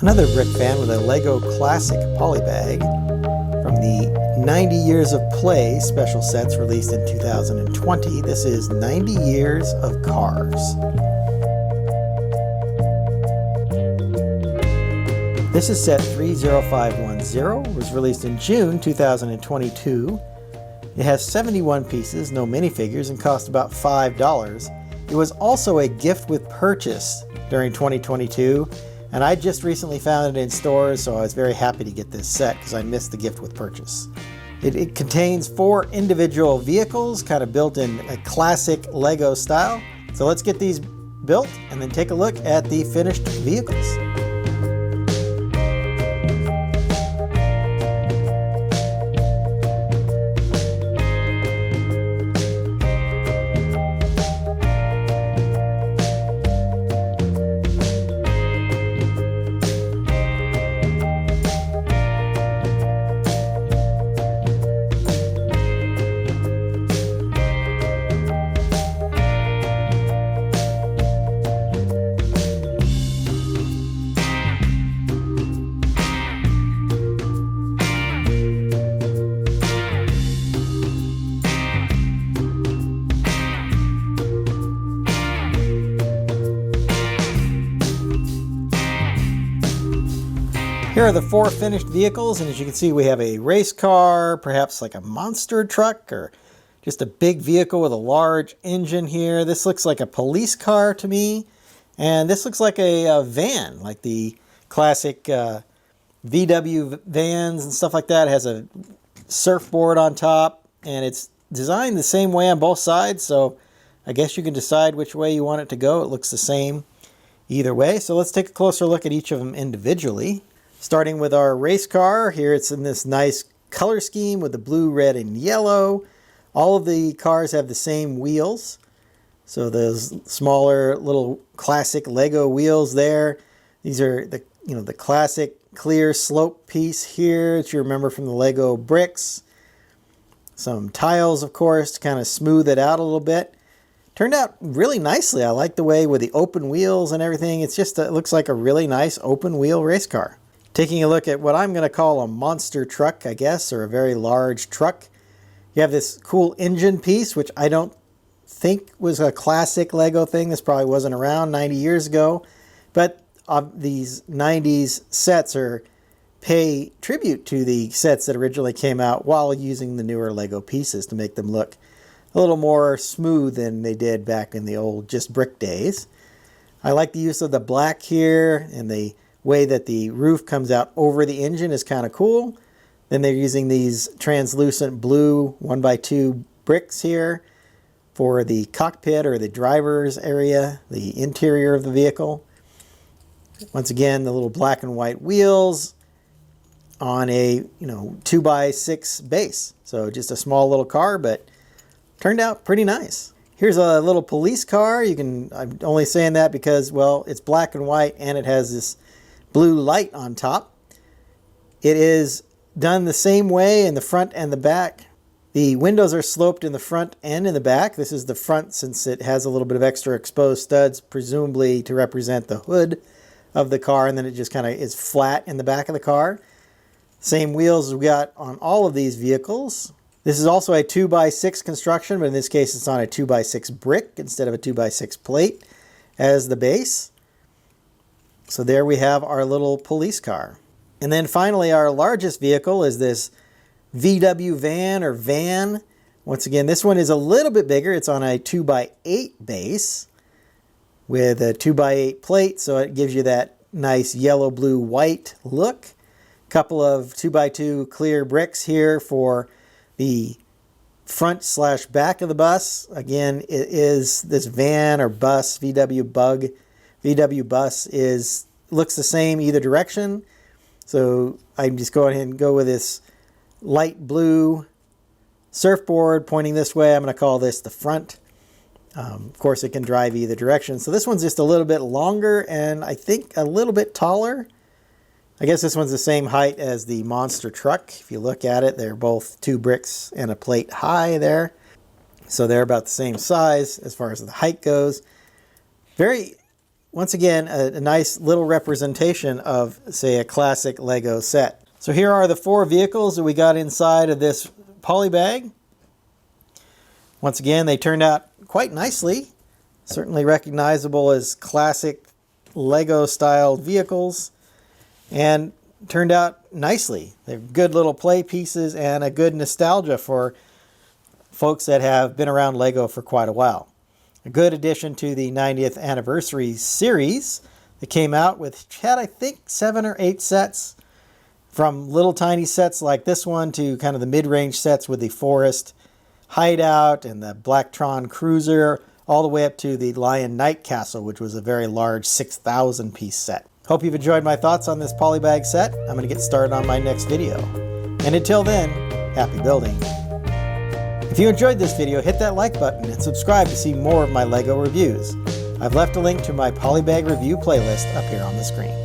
Another brick fan with a Lego Classic Polybag from the 90 Years of Play special sets released in 2020. This is 90 Years of Cars. This is set 30510, was released in June 2022. It has 71 pieces, no minifigures, and cost about $5. It was also a gift with purchase during 2022. And I just recently found it in stores, so I was very happy to get this set because I missed the gift with purchase. It contains 4 individual vehicles, kind of built in a classic Lego style. So let's get these built and then take a look at the finished vehicles. Here are the 4 finished vehicles, and as you can see we have a race car, perhaps like a monster truck, or just a big vehicle with a large engine here. This looks like a police car to me, and this looks like a van, like the classic VW vans and stuff like that. It has a surfboard on top, and it's designed the same way on both sides, so I guess you can decide which way you want it to go. It looks the same either way. So let's take a closer look at each of them individually. Starting with our race car, here it's in this nice color scheme with the blue, red, and yellow. All of the cars have the same wheels. So those smaller little classic Lego wheels there. These are the classic clear slope piece here that you remember from the Lego bricks. Some tiles, of course, to kind of smooth it out a little bit. Turned out really nicely. I like the way with the open wheels and everything. It's just, it looks like a really nice open wheel race car. Taking a look at what I'm going to call a monster truck, I guess, or a very large truck. You have this cool engine piece, which I don't think was a classic Lego thing. This probably wasn't around 90 years ago. But these 90s sets pay tribute to the sets that originally came out while using the newer Lego pieces to make them look a little more smooth than they did back in the old just brick days. I like the use of the black here, and the way that the roof comes out over the engine is kind of cool. Then they're using these translucent blue 1x2 bricks here for the cockpit or the driver's area, the interior of the vehicle. Once again, the little black and white wheels on a 2x6 base. So just a small little car, but turned out pretty nice. Here's a little police car. I'm only saying that because, well, it's black and white and it has this blue light on top. It is done the same way in the front and the back. The windows are sloped in the front and in the back. This is the front since it has a little bit of extra exposed studs, presumably to represent the hood of the car, and then it just kind of is flat in the back of the car. Same wheels as we got on all of these vehicles. This is also a 2x6 construction, but in this case it's on a 2x6 brick instead of a 2x6 plate as the base. So there we have our little police car. And then finally our largest vehicle is this VW van or van. Once again, this one is a little bit bigger. It's on a 2x8 base with a 2x8 plate, so it gives you that nice yellow, blue, white look. Couple of 2x2 clear bricks here for the front / back of the bus. Again, it is this van or bus, VW Bug. VW bus looks the same either direction. So I'm just going ahead and go with this light blue surfboard pointing this way. I'm going to call this the front. Of course, it can drive either direction. So this one's just a little bit longer and I think a little bit taller. I guess this one's the same height as the monster truck. If you look at it, they're both 2 bricks and a plate high there. So they're about the same size as far as the height goes. Very once again, a nice little representation of, say, a classic Lego set. So here are the 4 vehicles that we got inside of this Polybag. Once again, they turned out quite nicely. Certainly recognizable as classic Lego-style vehicles, and turned out nicely. They're good little play pieces and a good nostalgia for folks that have been around Lego for quite a while. A good addition to the 90th anniversary series that came out with, had I think 7 or 8 sets, from little tiny sets like this one to kind of the mid-range sets with the Forest Hideout and the Blacktron Cruiser, all the way up to the Lion Knight Castle, which was a very large 6,000 piece set. Hope you've enjoyed my thoughts on this Polybag set. I'm going to get started on my next video. And until then, happy building. If you enjoyed this video, hit that like button and subscribe to see more of my Lego reviews. I've left a link to my Polybag review playlist up here on the screen.